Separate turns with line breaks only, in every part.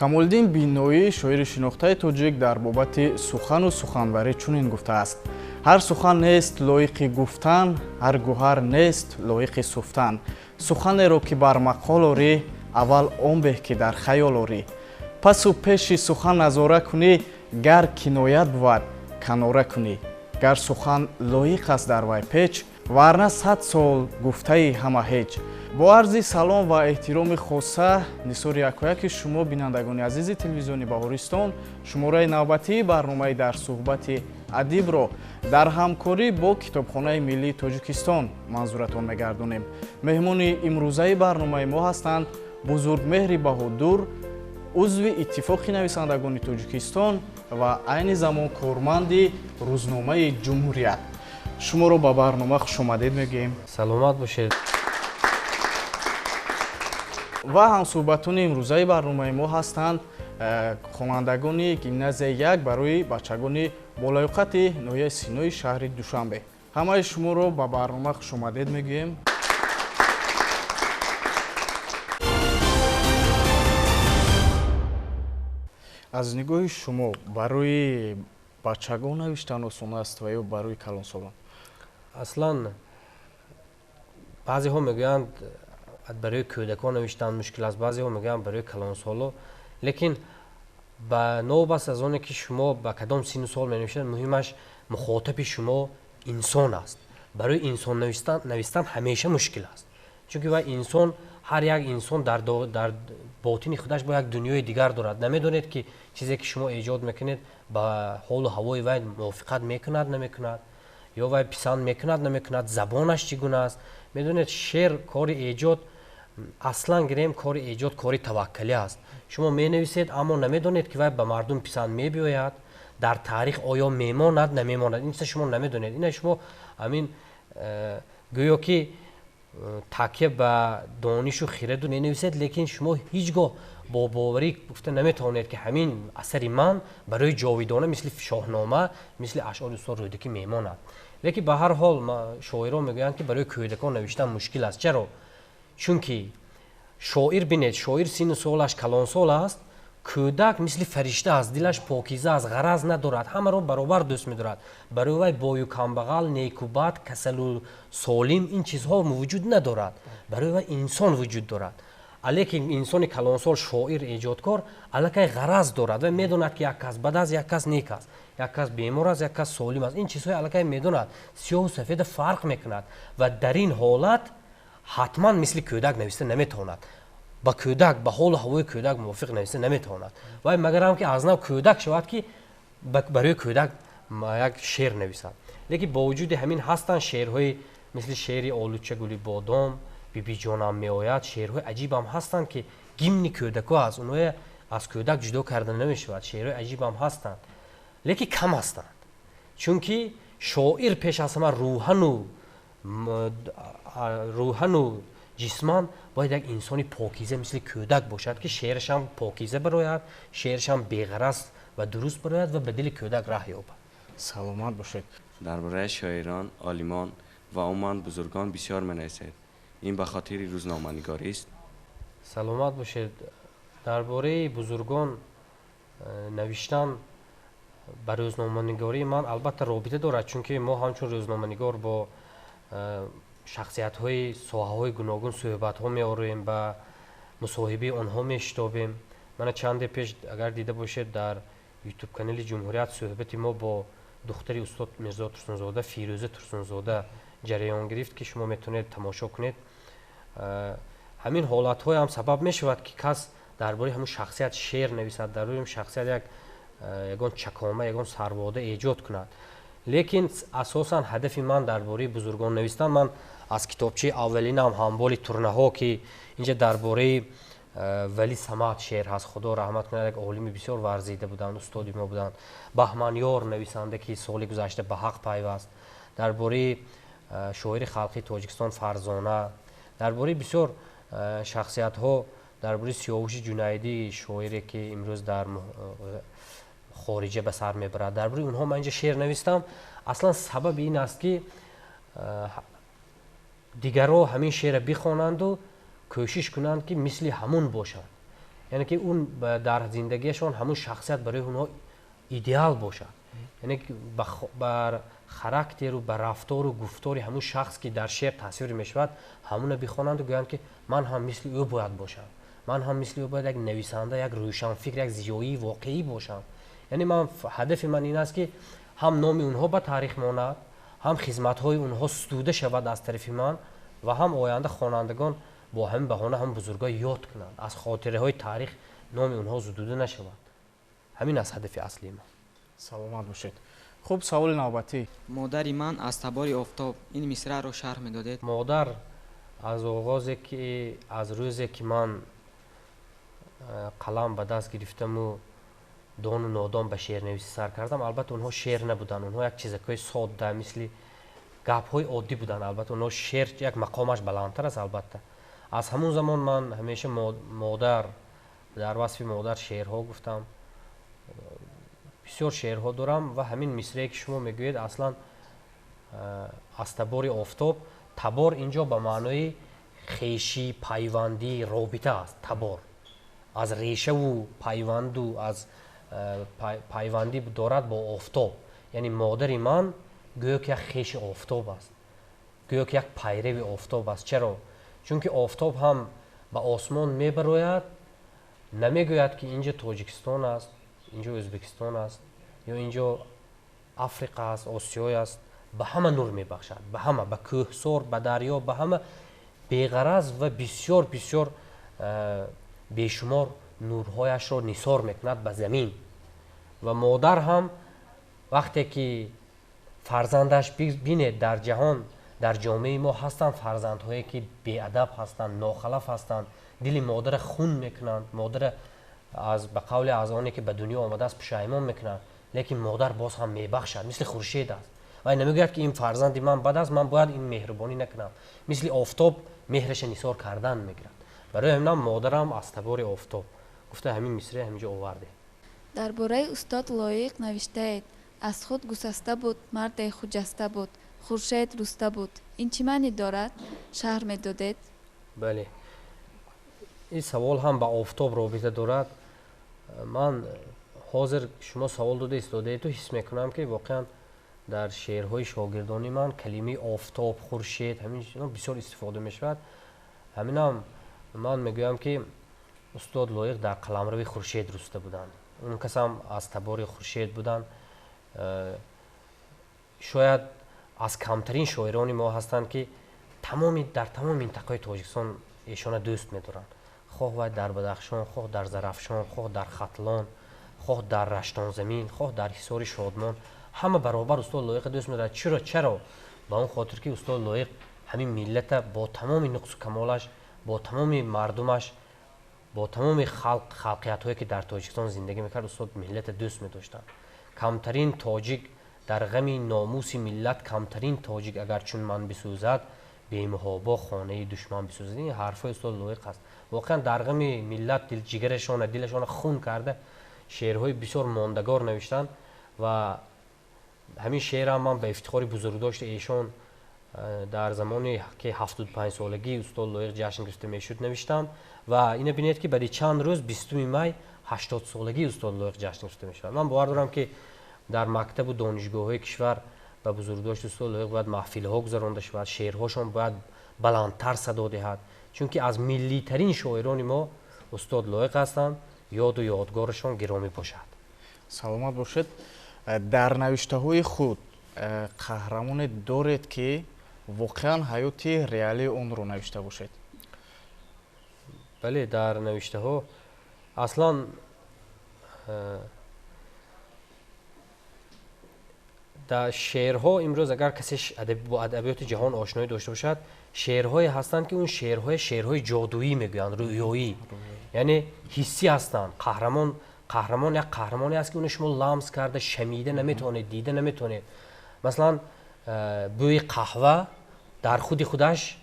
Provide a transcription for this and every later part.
камолиддин биноӣ шоири шинохтаи тоҷик дар бобати сухану суханбарӣ чунин гуфтааст: ҳар сухан нест лоиқи гуфтан, ҳар гӯҳар нест лоиқи суфтан. Суханеро ки бар мақол орӣ, аввал он беҳ ки дар хаёл орӣ. пасу пеши сухан назора кунӣ, гар киноят буд канора кунӣ. гар сухан лоиқ аст дар вай печ, варна 100 сол гуфтаи ҳама ҳеҷ. бо арзи салом ва эҳтироми хоса нисори якояки шумо бинандагони азизи телевизиони Баҳористон шумораи навбатии барномаи дар суҳбати адибро дар ҳамкорӣ бо Китобхонаи Миллии Тоҷикистон манзуратон мегардонем. меҳмони имрӯзаи барномаи мо ҳастанд Бузургмеҳри Баҳодур, узви Иттифоқи нависандагони Тоҷикистон ва айни замон корманди рӯзномаи Ҷумҳурият. шуморо ба барнома хушомадед мегӯем.
саломат бошед.
ва ҳамсӯҳбатони имрӯзаи барномаи мо ҳастанд хонандагони гимназияи 1 барои бачагони болоёқати ноҳияи Синои шаҳри Душанбе. ҳамаи шуморо ба барнома хушомадед мегӯем. аз нигоҳи шумо барои бачагон навиштан осон аст ва ё барои калонсолон?
аслан баъзеҳо мегӯянд барои кӯдакон навиштан мушкил аст, баъзеҳо мегӯянд барои калонсоло. лекин ба новбаст аз оне ки шумо ба кадом сину сол менавишед, муҳимаш мухотаби шумо инсон аст. барои инсон навистан ҳамеша мушкил аст, чунки вай инсон, ҳар як инсон дар ботини худаш бо як дунёи дигар дорад. намедонед ки чизе ки шумо эҷод мекунед ба ҳолу ҳавои вай мувофиқат мекунад намекунад, ё вай писанд мекунад намекунад, забонаш чӣ гуна аст. медонед шеър кори эҷод, аслан гирем кори эҷод кори таваккалӣ аст. шумо менависед, аммо намедонед ки вай ба мардум писанд мебиёяд, дар таърих оё мемонад намемонад. ин чиза шумо намедонед. ина шумо амин гӯё ки такя ба донишу хираду менависед, лекин шумо ҳеҷ гоҳ бо боварӣ гуфта наметавонед ки ҳамин асари ман барои ҷовидона мисли шоҳнома, мисли ашъори устод рӯдакӣ мемонад. лекин ба ҳар ҳол шоирон мегӯянд ки барои кӯдакон навиштан мушкил аст. чаро? чунки шоир бинед, шоир сину солаш калонсол аст, кӯдак мисли фаришта аст, дилаш покиза аст, ғараз надорад, ҳамаро баробар дӯст медорад. барои вай бою камбағал, некубад, касалу солим ин чизҳо вуҷуд надорад. барои вай инсон вуҷуд дорад. лекин инсони калонсол, шоир, эҷодкор аллакай ғараз дорад. вай медонад ки як кас бад аст, як кас нек аст, як кас бемор аст, як кас солим аст. ин чизҳои аллакай медонад, сиёҳу сафеда фарқ мекунад ва дар ин ҳолат ҳатман мисли кӯдак нависта наметавонад. ба кӯдак, ба ҳолу ҳавои кӯдак мувофиқ нависта наметавонад. вай магарам ки аз нав кӯдак шавад ки барои кӯдак як шеър нависад. лекин бо вуҷуди ҳамин ҳастанд шеърҳои мисли шеъри Олуча гули бодом, бибиҷонам меояд, шеърҳои аҷибам ҳастанд ки гимни кӯдако аст, онҳое аз кӯдак ҷудо карда намешавад. шеърҳои аҷибам ҳастанд, лекин кам ҳастанд, чунки шоир пеш аз ҳама рӯҳану ҷисман бояд як инсони покиза мисли кӯдак бошад ки шеърашам покиза барояд, шеърашам беғараз ва дуруст барояд ва ба дили кӯдак раҳ ёбад.
саломат бошед.
дар бораи шоирон, олимон ва умуман бузургон бисёр менависед. ин ба хотири рӯзноманигорист?
саломат бошед. дар бораи бузургон навиштан ба рӯзноманигории ман албатта робита дорад, чунки мо ҳамчун рӯзноманигор бо шахсиятҳои соҳаҳои гуногун суҳбатҳо меорем, ба мусоҳибаи онҳо мешитобем. мана чанде пеш агар дида бошед дар ютуб канали Ҷумҳурият суҳбати мо бо духтари устод Мирзо Турсунзода, Фирӯза Турсунзода ҷараён гирифт ки шумо метавонед тамошо кунед. ҳамин ҳолатҳое ҳам сабаб мешавад ки кас дар бораи ҳамун шахсият шеър нависад, дар бораи шахсият ягон чакома, ягон сарвода эҷод кунад. лекин асосан ҳадафи ман дар бораи бузургон навистан, ман аз китобчаи аввалинам ҳамболи турнаҳо ки инҷа дар бораи Вали Самад шеър ҳаст, худо раҳмат кунад, як олими бисёр варзида буданд, устоди мо буданд. Баҳманёр нависанда ки соли гузашта ба ҳақ пайваст, дар бораи шоири халқи Тоҷикистон Фарзона, дар бораи бисёр шахсиятҳо, дар бораи Сиёвуши Ҷунайдӣ, шоире ки имрӯз дар хориҷа ба сар мебарад, дар бораи онҳо ман инҷа шеър навистам. аслан сабаби ин аст ки дигарро ҳамин шеъра бихонанду кӯшиш кунанд ки мисли ҳамун бошанд. یعنی که اون در زندگیشون همون شخصیت برای اونها ایدئال باشد. یعنی که بر خاراکتر و بر رفتار و گفتار همون شخص که در شعر تصویر میشود همون بخوانند و گویند که من هم مثل او باید باشم، من هم مثل او باید یک نویسنده، یک روشنفکر، یک زیایی واقعی باشم. یعنی من هدف من این است که هم نام اونها به تاریخ ماند، هم خدمت‌های اونها ستوده شود از طرف من و هم آینده خوانندگان با هم بهانه هم بزرگا یاد کنند، از خاطره های تاریخ نام اونها زدوده نشود. همین است هدف اصلی من.
سلامت باشید. خوب، سوال نوبتی.
مادری من از تبار آفتاب، این مصرع رو شرح میدادید.
مادر از آغازی که از روزی که من قلم به دست گرفتم و دان و نادان به شعر نویسی سر کردم، البته اونها شعر نبودن، اونها یک چیزای ساده مثل گپ های عادی بودن. البته اونها شعر یک مقامش بلندتر است. البته از همون زمان من همیشه مادر، در وصف مادر شعرها گفتم، بسیار شعرها دارم و همین مصرعی که شما میگویید اصلا از تبار آفتاب، تبار اینجا به معنای خویشی، پیوندی، رابطه است. تبار از ریشه و پیوند و از پیوندی دارد با آفتاب. یعنی مادر من گویا که یک خویش آفتاب است، گویا که یک پیرو آفتاب است. چرا؟ چون که آفتاب هم به آسمان میبراید، نمیگوید که اینجا تاجیکستان است، اینجا ازبکستان است یا اینجا افریقا است، آسیا است. به همه نور میبخشد، به همه، به کوهسار، به دریا، به همه بیغرض و بسیار بسیار بیشمار نورهایش را نثار میکند به زمین. و مادر هم وقتی که فرزندش بینه در جهان، در جامعه ما هستند فرزندهایی که بی‌ادب هستند، ناخلف هستند، دل مادر خون میکنند، مادر به قول از آنی که به دنیا آمده است پشیمان میکنند، لیکن مادر باز هم میبخشد، مثل خورشید است و نمیگوید که این فرزند من بد است، من باید این مهربانی نکنم. مثل آفتاب مهرش نثار کردن میگیرد. برای همین مادرم از تبار آفتاب گفته همین مصرع همینجا آورده.
درباره استاد لایق نوشته اید از خود گسسته بود، مرد خجسته بود، خورشید رسته بود. این چی معنی دارد؟ شرح میدادید؟
بله، این سوال هم با آفتاب رابطه دارد. من حاضر شما سوال داده تو حس میکنم که واقعا در شعرهای شاگردانی من کلمه آفتاب، خورشید همین بسیار استفاده میشود. همین هم من میگویم که استاد لایق در قلمرو خورشید رسته بودند. اون کس هم از تبار خورشید بودند. شاید از کمترین شاعران ما هستند که در تمام منطقه تاجیکستان ایشان دوست می‌دارند. خواه در بدخشان، خواه در زرافشان، خواه در ختلان، خواه در رشتان زمین، خواه در حصار شادمان، همه برابر استاد لایق دوست می‌دارند. چرا؟ با اون خاطر که استاد لایق همین ملت با تمام نقص و کمالش، با تمام مردمش، با تمام خلقیت‌هایی که در تاجیکستان زندگی می‌کرد، استاد ملت دوست می‌داشتند. کمترین تاجیک در غم ناموس ملت، کمترین تاجیک اگر چون من بسوزد به محابا خانه دشمن بسوزد. این حرفای استاد لایق است. واقعا در غم ملت دل جگرشان، دلشان خون کرده، شعرهای بسیار ماندگار نوشتند و همین شعر هم من به افتخار بزرگداشت ایشان در زمانی که 75 سالگی استاد لایق جشن گرفته میشد نوشتم و اینو ببینید که بعد چند روز 20 می 80 سالگی استاد لایق جشن گرفته میشد. من باور دارم که در مکتب و دانشگاه‌های کشور به بزرگداشت استاد لایق باید محفل‌ها گذرانده شود، شعرهاشون باید بلندتر صدا دهد، چون که از ملی ترین شاعران ما استاد لایق هستند. یاد و یادگارشان گرامی باشد.
سلامت باشید. در نوشته‌های خود قهرمان دارید که واقعا حیات ریالی اون رو نوشته باشید؟
بله، در نوشته‌ها اصلا در شعرها امروز اگر کسی با ادبیات جهان آشنایی داشته باشد، شعرهایی هستند که اون شعرهای جادویی میگویند، رویایی، یعنی حسی هستند. قهرمان یک قهرمانی است که اون شما لمس کرده، شمیده نمیتونه، دیده نمیتونه. مثلا بوی قهوه در خودش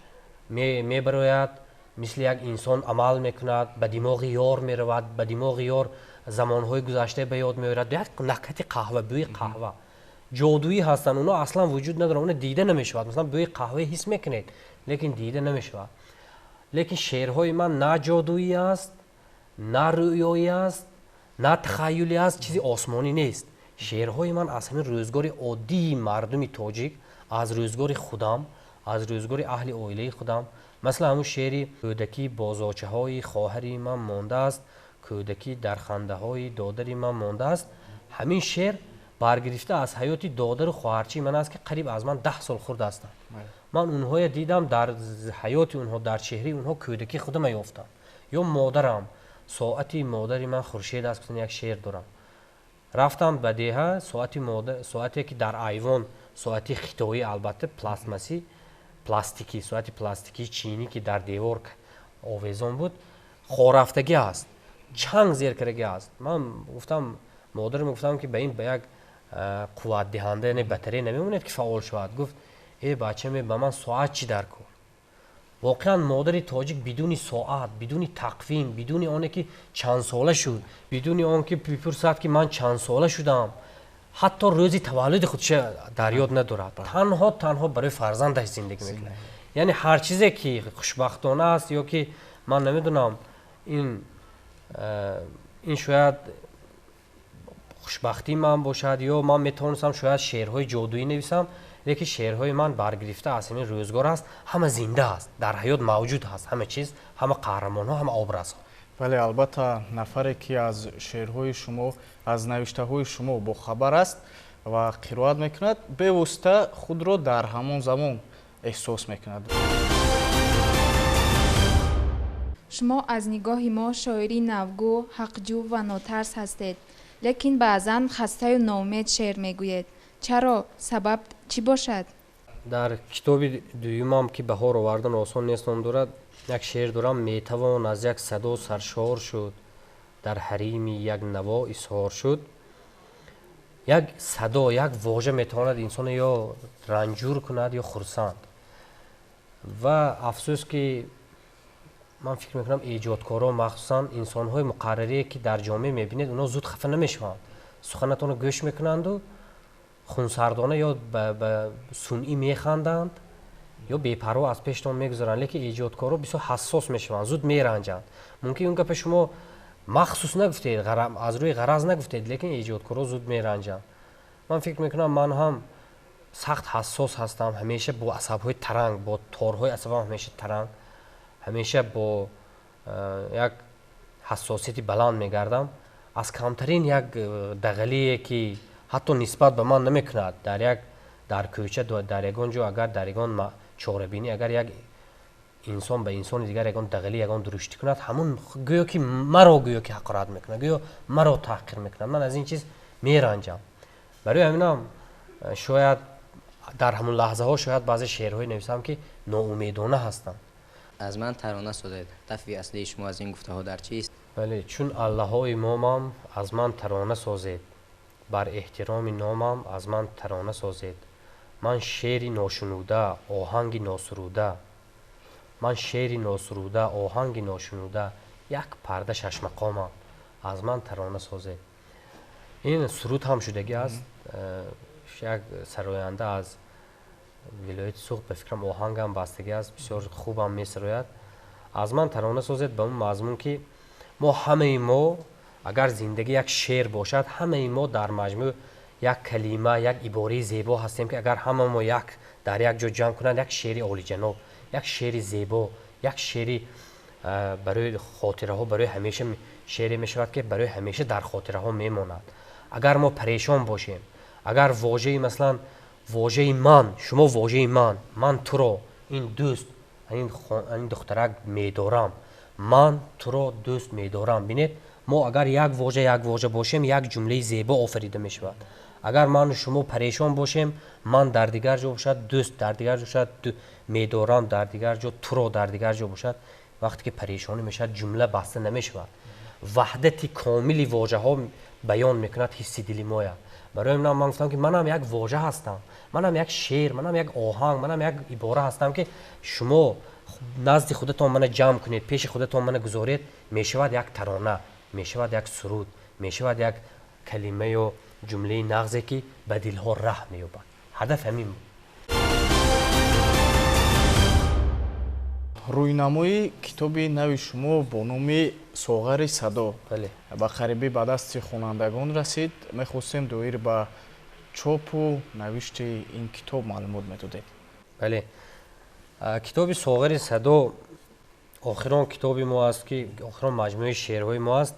میبراید، مثل یک انسان عمل میکند، به دماغ یار میرود، به دماغ یار زمانهای گذشته به یاد میآورد. یک نکهت قهوه، بوی قهوه جادویی هستن، اونا اصلا وجود نداره، اون دیده نمیشود. مثلا بوی قهوه حس میکنید لیکن دیده نمیشود. لیکن شعرهای من نه جادویی است نه رویایی است نه تخیلی است، چیزی آسمانی نیست. شعرهای من از همین روزگار عادی مردم تاجیک، از روزگار خودم، از روزگار اهل عائله خودم. مثلا همون شعری کودکی بازاچه های خواهری من مانده است، کودکی در خنده های دادری من مانده است. همین شعر برگرفته از حیات دادر و خواهرچی من است که قریب از من 10 سال خورده هستند. من اونها دیدم، در حیات اونها، در چهره اونها کودکی خودم یافتم. یا مادرم، ساعتی مادری من خورشید است که یک شعر دارم. رفتم به دیه، ساعتی که در ایوان، ساعتی خطایی البته پلاستیکی، ساعتی پلاستیکی چینی که در دیوار آویزان بود، خورفتگی است، چنگ زیر کرده است. من گفتم، مادرم گفتم که به این به یک قوت دهنده نه بطری نمیموند که فعال شود. گفت ای بچه می به من ساعت چی در کن؟ واقعا مادر تاجیک بدون ساعت، بدون تقویم، بدون آنه که چند ساله شد، بدون آن که بپرسد که من چند ساله شدم، حتی روزی تولد خودش در یاد ندارد. تنها برای فرزندش زندگی میکنه. یعنی هر چیزی که خوشبختانه است یا که من نمیدونم این شاید خوشبختی من باشد یا من میتونستم شاید شعرهای جادویی نویسم، لیکن شعرهای من برگرفته از این روزگار است، همه زنده است، در حیات موجود است، همه چیز، همه قهرمان ها، همه ابرز ها.
ولی البته نفری که از شعرهای شما، از نوشته های شما با خبر است و قرائت میکند، به واسطه خود را در همان زمان احساس میکند.
شما از نگاه ما شاعری نوگو، حقجو و ناترس هستید، لیکن بعضا خسته و ناامید شعر میگوید. چرا؟ سبب چی باشد؟
در کتاب دویمم که بهار آوردن آسان نیست نام دارد، یک شعر دارم: میتوان از یک صدا سرشار شد، در حریم یک نوا اسحار شد. یک صدا، یک واژه میتواند انسان یا رنجور کند یا خرسند. و افسوس که من فکر میکنم ایجادکارا، مخصوصا انسان‌های مقرری که در جامعه میبینید، اونا زود خفه نمیشوند، سخنتون رو گوش میکنند و خونسردانه یا به صنعی میخندند یا بی‌پروا از پیشتون میگذارند. لیکن ایجادکارا بسیار حساس میشوند، زود میرنجند. ممکن اون گپ شما مخصوص نگفتید، از روی غرض نگفتید، لیکن ایجادکارا زود میرنجند. من فکر میکنم من هم سخت حساس هستم، همیشه با عصب‌های ترنگ، با تارهای عصبم همیشه ترنگ، همیشه با یک حساسیتی بلند میگردم. از کمترین یک دغلی که حتی نسبت به من نمیکند در کوچه، در یگان جو، اگر در یگان چاره‌بینی، اگر یک انسان به انسان دیگر یگان دغلی، یگان درشتی کند، همون گویا که مرا که حقارت میکنه، گویا مرا تحقیر میکنه. من از این چیز میرنجم. برای همینم شاید در همون لحظه ها شاید بعضی شعرهای نویسم که ناامیدانه هستم.
از من ترانه سازید. دفع اصلی شما از این گفته ها در چیست؟
بله، چون الله های امامم از من ترانه سازید، بر احترام نامم از من ترانه سازید. من شعری ناشنوده، آهنگی ناسروده، من شعری ناسروده، آهنگی ناشنوده، یک پرده شش مقامم از من ترانه سازید. این سرود هم شدگی است. یک سراینده از ولایت سوخت، به فکرم آهنگم بستگی است، بسیار خوبم می سراید. از من ترانه سازید به اون مضمون که ما اگر زندگی یک شعر باشد، همه ما در مجموع یک کلمه، یک عباره زیبا هستیم که اگر همه ما یک در یک جا جمع کنند، یک شعر عالی جناب، یک شعر زیبا، یک شعری برای خاطره ها، برای همیشه شعری می شود که برای همیشه در خاطره ها می ماند. اگر ما پریشان باشیم، اگر واژه مثلا واژه من، شما واژه من تو را، این دوست، این دخترک میدارم، من تو را دوست میدارم. بینید ما اگر یک واژه باشیم، یک جمله زیبا آفریده می شود. اگر من و شما پریشان باشیم، من در دیگر جا باشد دوست، در دیگر جا باشد میدارم، در دیگر جا تو را، در دیگر جا باشد، وقتی که پریشانی میشد جمله بسته نمی شود. وحدت کاملی واژه ها بیان میکند حس دلی مایا. برای من گفتم که منم یک واژه هستم، منم یک شعر، منم یک آهنگ، منم یک عباره هستم که شما نزد خودتان من جمع کنید، پیش خودتان من گذارید، میشود یک ترانه، میشود یک سرود، میشود یک کلمه و جمله نغزی که به دلها ره مییابد. هدف همین بود.
рӯйнамои китоби нави шумо бо номи соғари садо ба қарибӣ ба дасти хонандагон расид. Мехостем доир ба чопу навишти ин китоб маълумот медодед.
бале, китоби соғари садо охирон китоби мо аст, ки охирон маҷмӯи шеърҳои мо аст,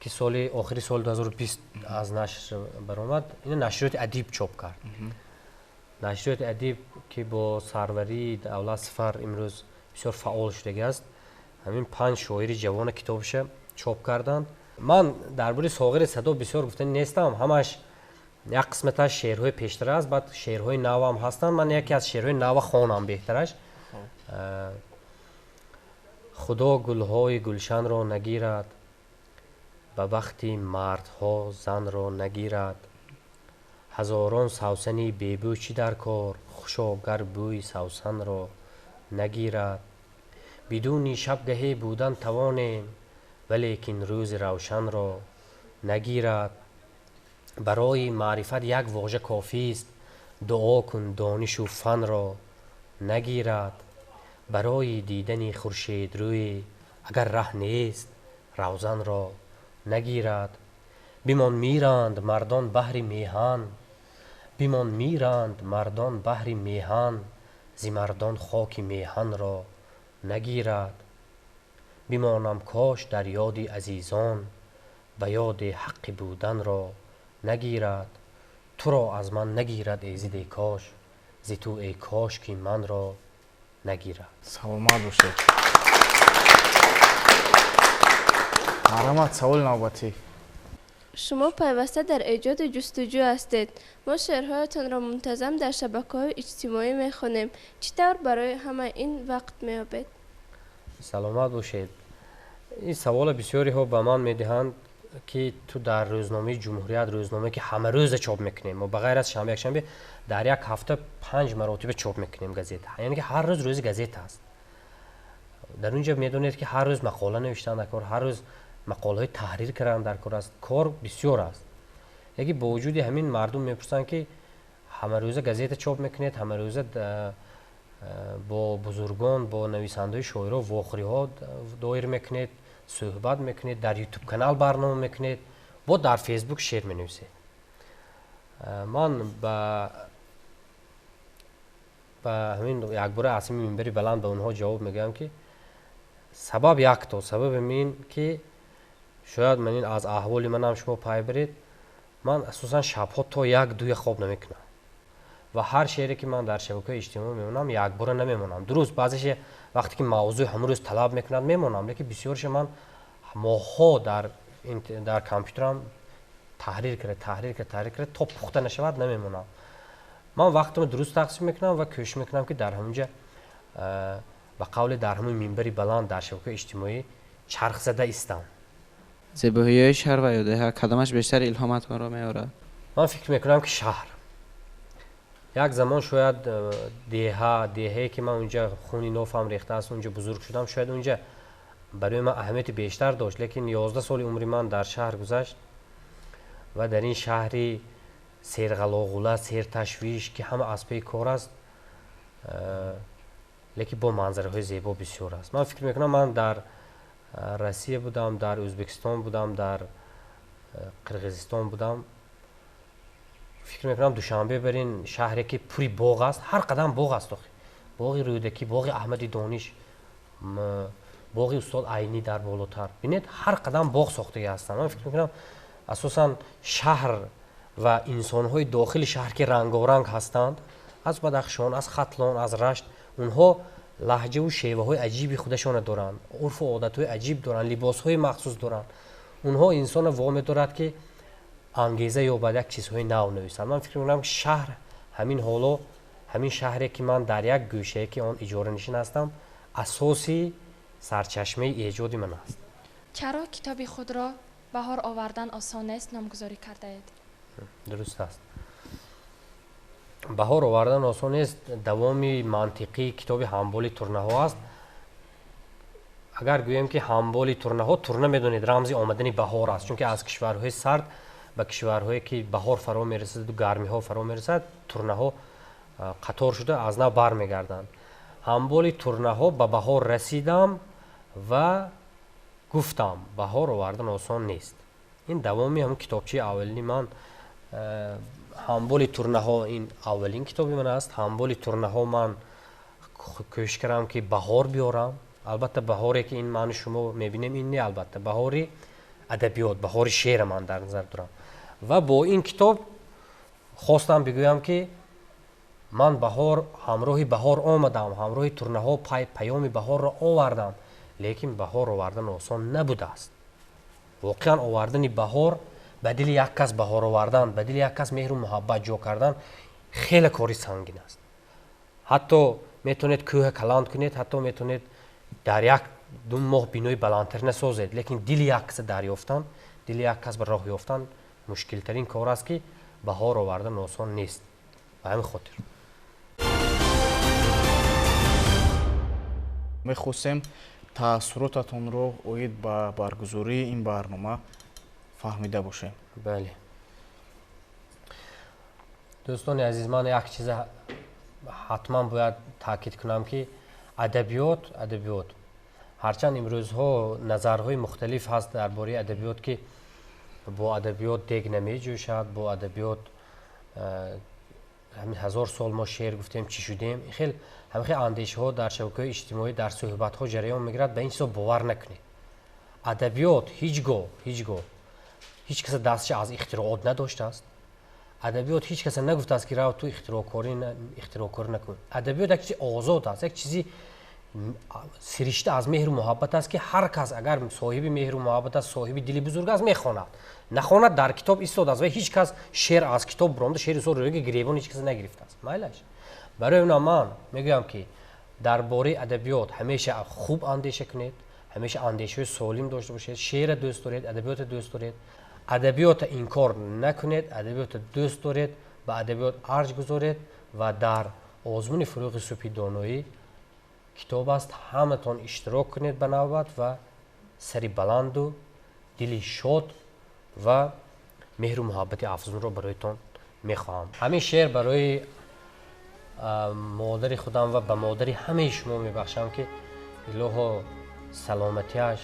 ки охири соли 2020 аз нашр баромад. ина нашриёти адиб чоп кард. нашриёти адиб ки бо сарварии давлат сифар имрӯз бисёр фаъол шудагааст, ҳамин 5 шоири ҷавона китобиша чоп карданд. ман дар бораи соғари садо бисёр гуфтанӣ нестам, ҳамаш як қисматаш шеърҳои пештар аст, баъд шеърҳои навам ҳастанд. ман яке аз шеърҳои нава хонам беҳтараш. худо гулҳои гулшанро нагирад, ба вақти мардҳо занро нагирад. ҳазорон савсани бебӯ чӣ дар кор, хушо гар бӯи савсанро нагирад. бидуни шабгаҳе будан тавонем, валекин рӯзи равшанро нагирад. барои маърифат як вожа кофист, дуо кун донишу фанро нагирад. барои дидани хуршедрӯе агар раҳ нест, равзанро нагирад. бимон миранд мардон баҳри меҳан, бимон миранд мардон баҳри меҳан, зи мардон хоки меҳанро нагирад. бимонам кош дар ёди азизон, ба ёди ҳаққи буданро нагирад. туро аз ман нагирад эзиде кош, зи ту эй кош ки манро нагирад.
саломат бошед. марамат, саволи навбатӣ.
шумо пайваста дар эҷоди ҷустуҷӯ ҳастед. мо шеърҳоятонро мунтазам дар шабакаҳои иҷтимоӣ мехонем. чӣ тавр барои ҳама ин вақт меёбед?
саломат бошед. ин савола бисёриҳо ба ман медиҳанд, ки ту дар рӯзномаи ҷумҳурият, рӯзномае ки ҳамарӯза чоп мекунем, мо ба ғайр аз шанбе якшанбе дар як ҳафта 5 маротиба чоп мекунем газета. яъне ки ҳар рӯз рӯзи газета аст. дар он ҷо медонед ки ҳар рӯз мақола навиштан дар кор, ҳар рӯз мақолаҳои таҳрир кардан дар кор аст. кор бисёр аст. яки бо вуҷуди ҳамин мардум мепурсанд, ки ҳамарӯза газета чоп мекунед, ҳамарӯза бо бузургон, бо нависандаҳои шоиро вохӯриҳо доир мекунед, суҳбат мекунед, дар ютуб канал барнома мекунед, бо дар фейсбук шеър менависед. ман ба ҳамин якбора аз ҳамин минбари баланд ба онҳо ҷавоб мегӯям, ки сабаб якто, сабаби ин ки шояд манин аз аҳволи манам шумо пай баред, ман асосан шабҳо то 1-2 хоб намекунам ва ҳар шеъре ки ман дар шабакаҳои иҷтимоӣ мемонам якбора намемонам. дуруст баъзеше вақте ки мавзӯъ ҳамон рӯз талаб мекунад мемонам, лекин бисёриша ман моҳҳо дар компютерам таҳрир карда то пухта нашавад намемонам. ман вақтаро дуруст тақсим мекунам ва кӯшиш мекунам, ки дар ҳамонҷа ба қавле дар ҳамон минбари баланд дар шабакаҳои иҷтимоӣ чархзада истам.
зебоҳиҳои шаҳр ва ё деҳа кадомаш бештар илҳоmatонро меорад?
ман фикр мекунам, ки шаҳр. як замон шояд деҳае ки ман унҷа хуни нофам рехтааст, унҷа бузург шудам, шояд унҷа барои ман аҳамияти бештар дошт, лекин 11 соли умри ман дар шаҳр гузашт ва дар ин шаҳри серғалоғула, серташвиш, ки ҳама аз пеи кор аст, лекин бо манзараҳои зебо бисёр аст. ман фикр мекунам, ман дар Россия будам, дар Ӯзбекистон будам, дар Қирғизистон будам. фикр мекунам Душанбе барин шаҳре ки пури боғ аст, ҳар қадам боғ аст. боғи Рӯдакӣ, боғи Аҳмади Дониш, боғи устод Айнӣ дар болотар. бинед ҳар қадам боғ сохтага ҳастанд. ман фикр мекунам асосан шаҳр ва инсонҳои дохили шаҳр ки рангоранг ҳастанд, аз Бадахшон, аз Хатлон, аз Рашт, онҳо лаҳҷаву шеваҳои аҷиби худашона доранд, урфу одатҳои аҷиб доранд, либосҳои махсус доранд. онҳо инсонро вомедорад, ки ангеза ёбад, як чизҳои нав нависанд. ман фикр мекунам, ки шаҳр ҳамин ҳоло, ҳамин шаҳре ки ман дар як гӯшае ки он иҷоранишин ҳастам, асоси сарчашмаи эҷоди ман аст.
чаро китоби худро баҳор овардан осон нест номгузорӣ кардаед?
дуруст аст. баҳор овардан осон нест, давоми мантиқии китоби ҳамболи турнаҳо аст. агар гӯем ки ҳамболи турнаҳо, турна медонед рамзи омадани баҳор аст, чунки аз кишварҳои сард ба кишварҳое ки баҳор фаро мерасад, гармиҳо фаро мерасад, турнаҳо қатор шуда аз нав бармегарданд. ҳамболи турнаҳо ба баҳор расидам ва гуфтам баҳор овардан осон нест. ин давоми ҳамн китобчаи аввалини ман. ҳамболи турнаҳо ин аввалин китоби ман аст. ҳамболи турнаҳо ман кӯшиш кардам ки баҳор биёрам. албатта баҳоре ки ин ман шумо мебинем ин не, албатта баҳори адабиёт, баҳори шеъра ман дар назар дорам. ва бо ин китоб хостам бигӯям ки ман баҳор ҳамроҳи баҳор омадам, ҳамроҳи турнаҳо паёми баҳорро овардам, лекин баҳор овардан осон набудааст. воқеан овардани баҳор ба дили як кас баҳор овардан, ба дили як кас меҳру муҳаббат ҷо кардан хеле кори сангин аст. ҳатто метавонед кӯҳа каланд кунед, ҳатто метавонед дар як ду моҳ бинои баландтар насозед, лекин дили як каса дарёфтан, дили як кас ба роҳ ёфтан мушкилтарин кор аст ки баҳор овардан осон нест. ба ҳамин хотир
мехостем таассуротатонро оид ба баргузории ин барнома фаҳмида бошем.
бале дӯстони азиз, ман як чиза ҳатман бояд таъкид кунам ки адабиёт ҳарчанд имрӯзҳо назарҳои мухталиф ҳаст дар бораи адабиёт ки бо адабиёт дег намеҷӯшад, бо адабиёт ҳазор сол мо шеър гуфтем чӣ шудем. хел ҳамин андешаҳо дар шабакаҳои иҷтимоӣ дар суҳбатҳо ҷараён мегирад. ба ин чизо бовар накунед. адабиёт ҳеҷ гоҳ ҳеҷ каса дасташ аз ихтироот надоштааст. адабиёт ҳеҷ каса нагуфтааст ки рав ту ихтироъкорӣ накун. адабиёт як чизи озод аст, як чизи сиришта аз меҳру муҳаббат аст ки ҳар кас агар соҳиби меҳру муҳаббат аст, соҳиби дили бузург аст, мехонад. нахонад дар китоб истодааст ва ҳеҷ кас шеър аз китоб бронда шеъри сорӯги гиребон ҳеҷ каса нагирифтааст. майлаш барои ин ман мегӯям ки дар бораи адабиёт ҳамеша хуб андеша кунед, ҳамеша андешаҳои солим дошта бошед, шеъра дӯст доред, адабиёта дӯст доред, адабиёта инкор накунед, адабиёта дӯст доред, ба адабиёт арҷ гузоред ва дар озмуни фурӯғи субҳи доноӣ китоб аст, ҳаматон иштирок кунед ба навбат ва сари баланду дили шод ва меҳру муҳаббати афзунро бароятон мехоҳам. ҳамин шеър барои модари худам ва ба модари ҳамаи шумо мебахшам ки илоҳо саломатиаш,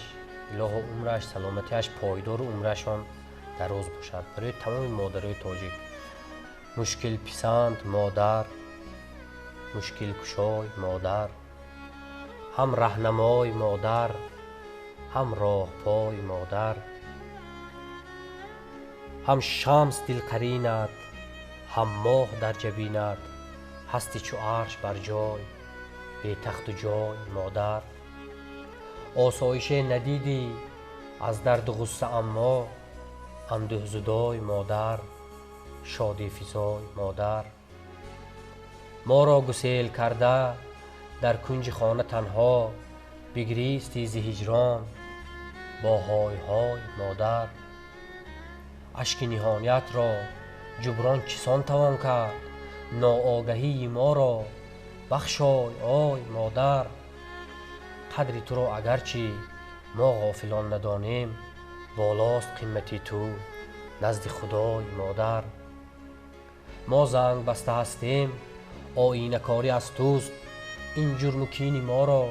илоҳо умраш, саломатиаш пойдору умрашон дароз бошад. барои тамоми модарои тоҷик мушкилписанд модар, мушкилкушой модар, ҳам раҳнамои модар, ҳам роҳпои модар, ҳам шамс дилқаринат, ҳам моҳ дар ҷабинат, ҳасти чу арш бар ҷой, бетахту ҷой модар. осоише надидӣ аз дарду ғусса аммо, андӯҳзудои модар, шодифизои модар. моро гусел карда дар кунҷи хона танҳо, бигристӣ зи ҳиҷрон бо ҳой-ҳой модар. ашки ниҳониятро ҷуброн чисон тавон кард, ноогаҳии моро бахшой ой модар. қадри туро агарчи мо ғофилон надонем, болост қимати ту назди худой модар. мо занг баста ҳастем, оинакорӣ аз туст, ин ҷурму кини моро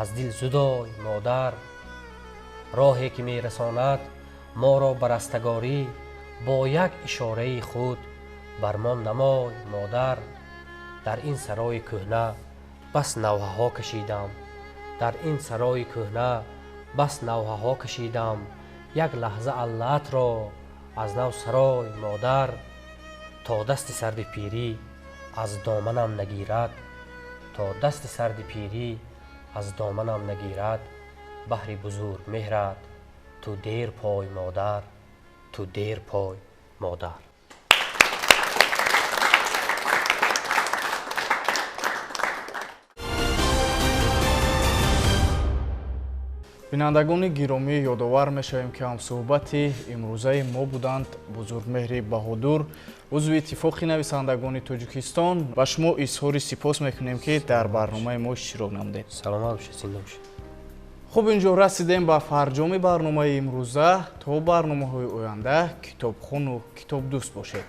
аз дил зудой модар. роҳе ки мерасонад моро ба растагорӣ, бо як ишораи худ бар мо намой модар. дар ин сарои кӯҳна бас навҳаҳо кашидам, дар ин сарои кӯҳна бас навҳаҳо кашидам, як лаҳза аллаатро аз нав сарой модар. то дасти сарди пирӣ аз доманам нагирад, то дасти сарди пирӣ аз доманам нагирад, баҳри бузург меҳрат ту дер пой модар, ту дер пой модар.
бинандагони гиромӣ, ёдовар мешавем ки ҳамсӯҳбати имрӯзаи мо буданд бузургмеҳри баҳодур, узви иттифоқи нависандагони Тоҷикистон. ба шумо изҳори сипос мекунем ки дар барномаи мо иштирок намудед.
саломат бошед, зинда бошед.
хуб, инҷо расидем ба фарҷоми барномаи имрӯза. то барномаҳои оянда китобхону китобдӯст бошед.